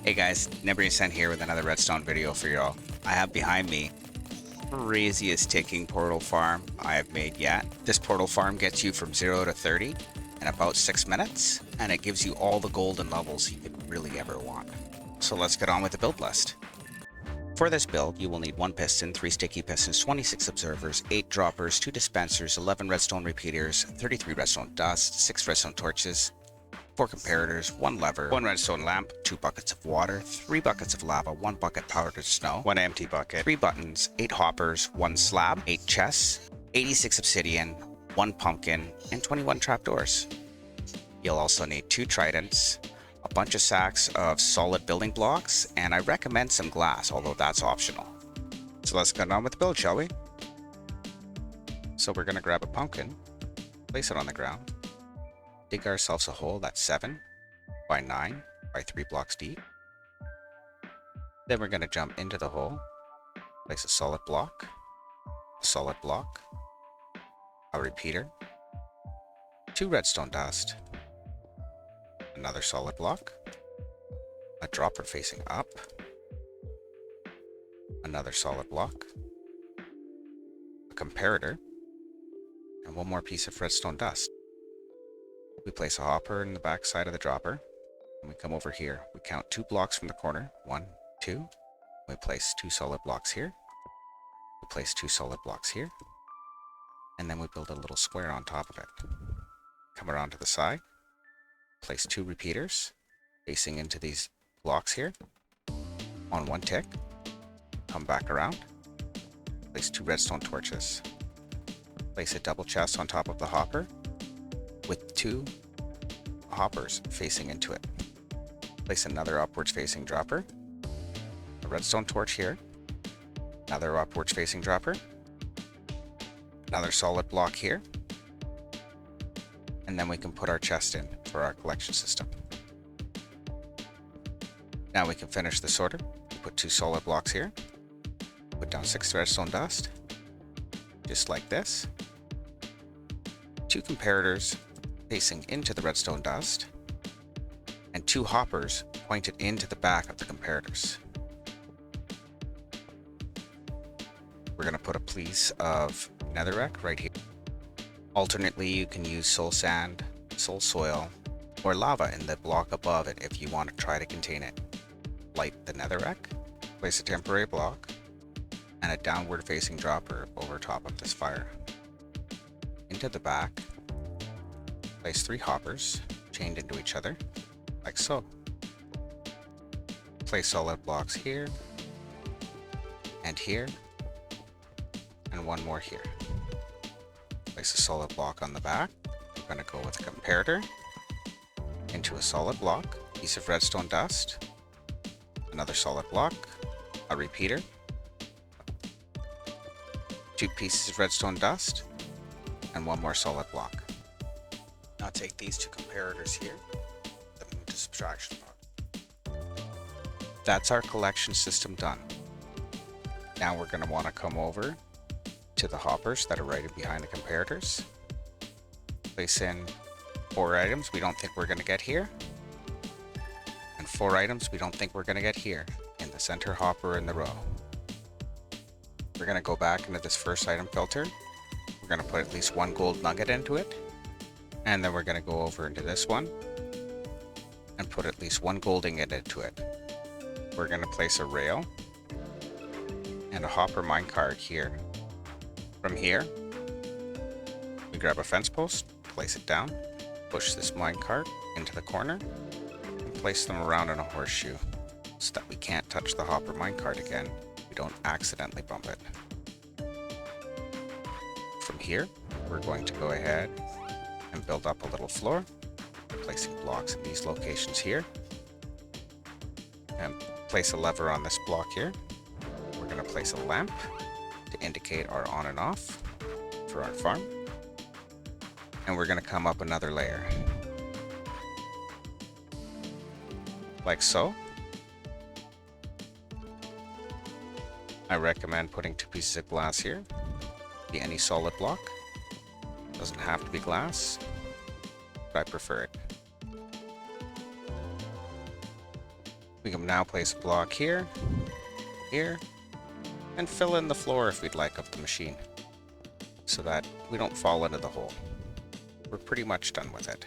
Hey guys, Nebrian here with another redstone video for y'all. I have behind me craziest ticking portal farm I have made yet. This portal farm gets you from 0 to 30 in about 6 minutes, and it gives you all the golden levels you could really ever want. So let's get on with the build list. For this build, you will need 1 piston, 3 sticky pistons, 26 observers, 8 droppers, 2 dispensers, 11 redstone repeaters, 33 redstone dust, 6 redstone torches, 4 comparators, 1 lever, 1 redstone lamp, 2 buckets of water, 3 buckets of lava, 1 bucket powdered snow, 1 empty bucket, 3 buttons, 8 hoppers, 1 slab, 8 chests, 86 obsidian, 1 pumpkin, and 21 trapdoors. You'll also need 2 tridents, a bunch of sacks of solid building blocks, and I recommend some glass, although that's optional. So let's get on with the build, shall we? So we're going to grab a pumpkin, place it on the ground, dig ourselves a hole that's 7 by 9 by 3 blocks deep. Then we're going to jump into the hole, place a solid block, a repeater, 2 redstone dust, another solid block, a dropper facing up, another solid block, a comparator, and 1 more piece of redstone dust. We place a hopper in the back side of the dropper, and we come over here. We count 2 blocks from the corner, 1, 2. We place 2 solid blocks here. We place 2 solid blocks here. And then we build a little square on top of it. Come around to the side, place 2 repeaters facing into these blocks here on 1 tick. Come back around, place 2 redstone torches. Place a double chest on top of the hopper with 2 hoppers facing into it. Place another upwards facing dropper, a redstone torch here, another upwards facing dropper, another solid block here, and then we can put our chest in for our collection system. Now we can finish this order. We put 2 solid blocks here, put down 6 redstone dust, just like this, 2 comparators facing into the redstone dust, and 2 hoppers pointed into the back of the comparators. We're going to put a piece of netherrack right here. Alternately, you can use soul sand, soul soil, or lava in the block above it if you want to try to contain it. Light the netherrack, place a temporary block, and a downward facing dropper over top of this fire. Into the back, place 3 hoppers chained into each other, like so. Place solid blocks here, and 1 more here. Place a solid block on the back. I'm going to go with a comparator into a solid block, piece of redstone dust, another solid block, a repeater, 2 pieces of redstone dust, and 1 more solid block. Now take these 2 comparators here, then move to subtraction mode. That's our collection system done. Now we're going to want to come over to the hoppers that are right behind the comparators. Place in 4 items we don't think we're going to get here, and 4 items we don't think we're going to get here in the center hopper in the row. We're going to go back into this first item filter. We're going to put at least 1 gold nugget into it. And then we're going to go over into this one and put at least 1 gold ingot into it. We're going to place a rail and a hopper minecart here. From here, we grab a fence post, place it down, push this minecart into the corner, and place them around in a horseshoe so that we can't touch the hopper minecart again. We don't accidentally bump it. From here, we're going to go ahead and build up a little floor, placing blocks in these locations here, and place a lever on this block here. We're going to place a lamp to indicate our on and off for our farm, and we're going to come up another layer like so. I recommend putting 2 pieces of glass here. Be any solid block. Doesn't have to be glass, but I prefer it. We can now place a block here, here, and fill in the floor if we'd like of the machine, so that we don't fall into the hole. We're pretty much done with it.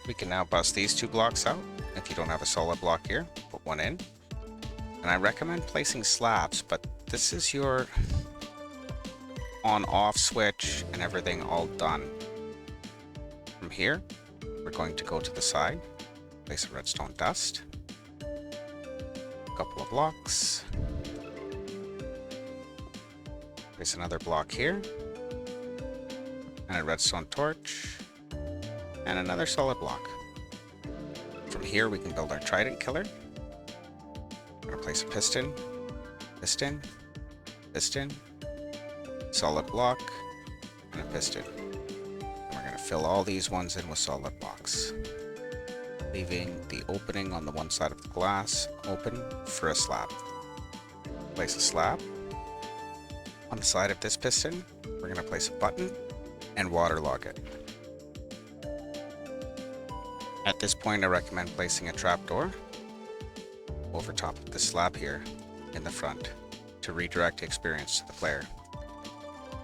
We can now bust these 2 blocks out. If you don't have a solid block here, put one in. And I recommend placing slabs, but this is your on-off switch and everything all done. From here, we're going to go to the side, place a redstone dust, a couple of blocks, place another block here, and a redstone torch, and another solid block. From here, we can build our trident killer. We're going to place a piston, piston, piston, solid block, and a piston. And we're going to fill all these ones in with solid blocks, leaving the opening on the one side of the glass open for a slab. Place a slab. On the side of this piston, we're going to place a button and waterlog it. At this point, I recommend placing a trapdoor over top of the slab here in the front to redirect experience to the player.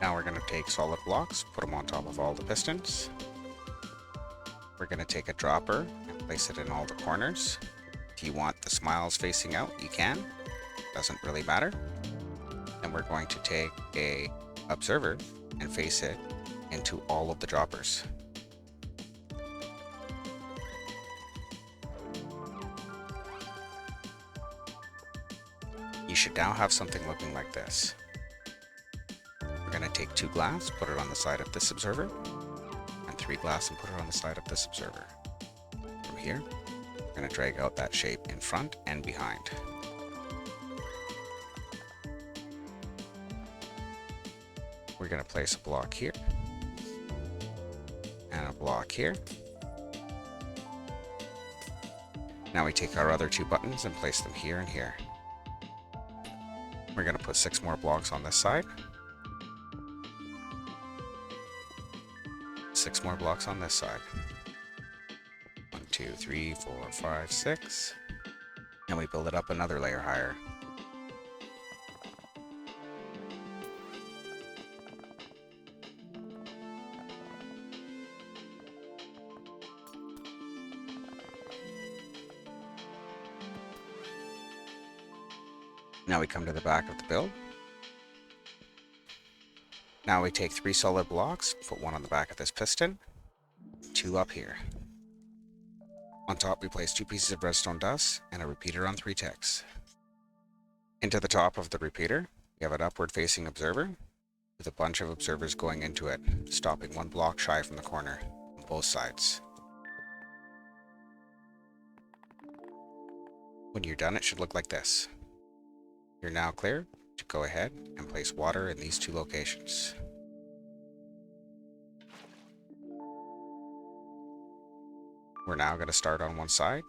Now we're going to take solid blocks, put them on top of all the pistons. We're going to take a dropper and place it in all the corners. If you want the smiles facing out, you can. Doesn't really matter. And we're going to take a observer and face it into all of the droppers. You should now have something looking like this. We're going to take 2 glass, put it on the side of this observer, and 3 glass and put it on the side of this observer. From here, we're going to drag out that shape in front and behind. We're going to place a block here, and a block here. Now we take our other 2 buttons and place them here and here. We're going to put 6 more blocks on this side. 6 more blocks on this side. 1, 2, 3, 4, 5, 6. And we build it up another layer higher. Now we come to the back of the build. Now we take 3 solid blocks, put 1 on the back of this piston, 2 up here. On top we place 2 pieces of redstone dust and a repeater on 3 ticks. Into the top of the repeater, we have an upward facing observer with a bunch of observers going into it, stopping 1 block shy from the corner on both sides. When you're done, it should look like this. You're now clear to go ahead and place water in these 2 locations. We're now going to start on one side,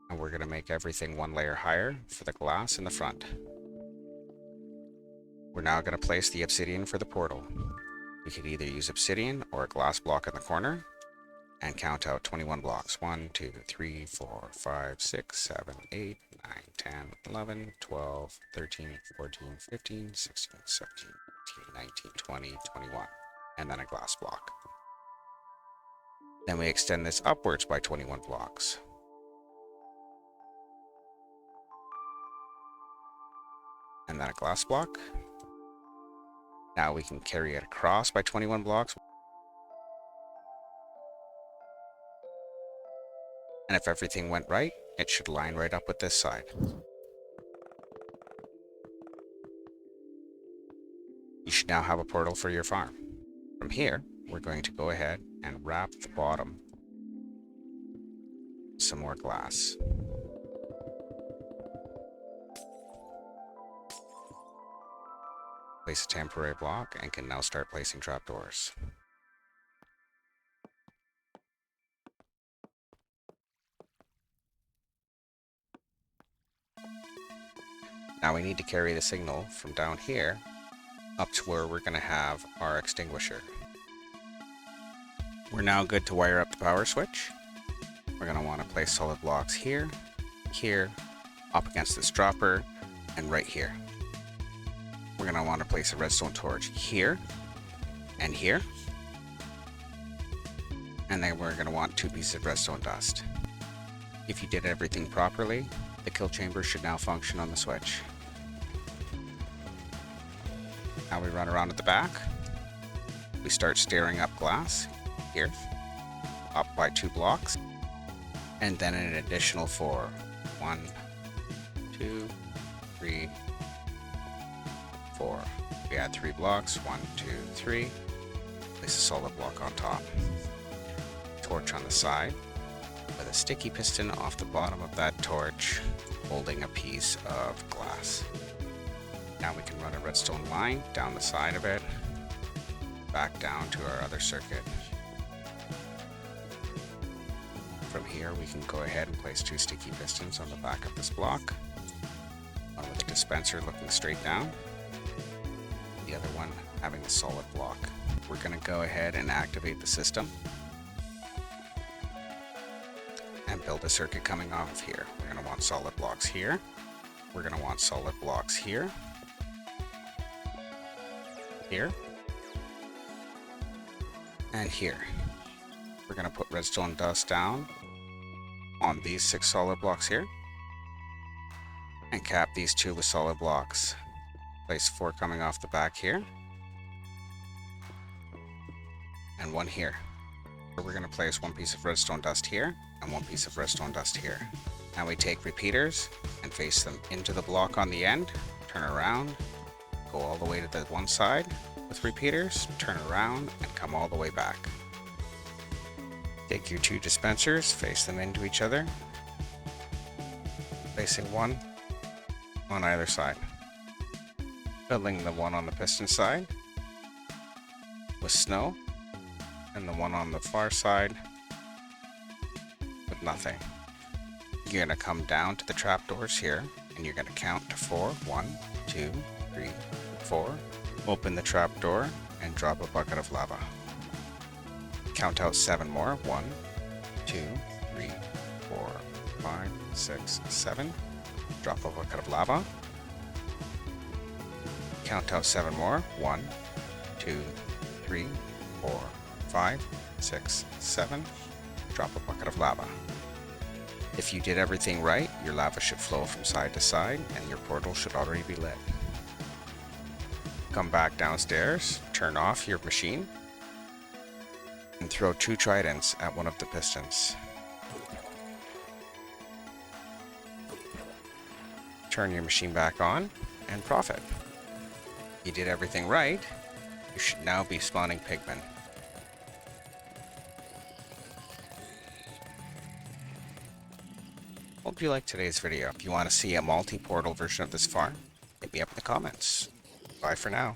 and we're going to make everything 1 layer higher for the glass in the front. We're now going to place the obsidian for the portal. We could either use obsidian or a glass block in the corner, and count out 21 blocks. 1, 2, 3, 4, 5, 6, 7, 8, 9, 10, 11, 12, 13, 14, 15, 16, 17, 18, 19, 20, 21, and then a glass block. Then we extend this upwards by 21 blocks. And then a glass block. Now we can carry it across by 21 blocks. And if everything went right, it should line right up with this side. You should now have a portal for your farm. From here, we're going to go ahead and wrap the bottom with some more glass. Place a temporary block and can now start placing trapdoors. Now we need to carry the signal from down here up to where we're going to have our extinguisher. We're now good to wire up the power switch. We're going to want to place solid blocks here, here, up against this dropper, and right here. We're going to want to place a redstone torch here and here. And then we're going to want 2 pieces of redstone dust. If you did everything properly, the kill chamber should now function on the switch. Now we run around at the back. We start staring up glass here, up by 2 blocks, and then an additional 4. 1, 2, 3, 4. We add 3 blocks. 1, 2, 3. Place a solid block on top. Torch on the side with a sticky piston off the bottom of that torch holding a piece of glass. Now we can run a redstone line down the side of it, back down to our other circuit. From here we can go ahead and place 2 sticky pistons on the back of this block, one with a dispenser looking straight down, the other one having a solid block. We're going to go ahead and activate the system and build a circuit coming off of here. We're going to want solid blocks here, we're going to want solid blocks here, here, and here. We're going to put redstone dust down on these 6 solid blocks here and cap these 2 with solid blocks. Place 4 coming off the back here and 1 here. We're going to place 1 piece of redstone dust here and 1 piece of redstone dust here. Now we take repeaters and face them into the block on the end, turn around, go all the way to the one side with repeaters, turn around, and come all the way back. Take your 2 dispensers, face them into each other, placing 1 on either side. Filling the one on the piston side with snow, and the one on the far side with nothing. You're going to come down to the trapdoors here, and you're going to count to 4. 1, 2, 3, 4. Open the trapdoor and drop a bucket of lava. Count out 7 more. 1, 2, 3, 4, 5, 6, 7. Drop a bucket of lava. Count out 7 more. 1, 2, 3, 4, 5, 6, 7. Drop a bucket of lava. If you did everything right, your lava should flow from side to side and your portal should already be lit. Come back downstairs, turn off your machine, and throw 2 tridents at one of the pistons. Turn your machine back on and profit. You did everything right. You should now be spawning pigmen. Hope you liked today's video. If you want to see a multi-portal version of this farm, hit me up in the comments. Bye for now.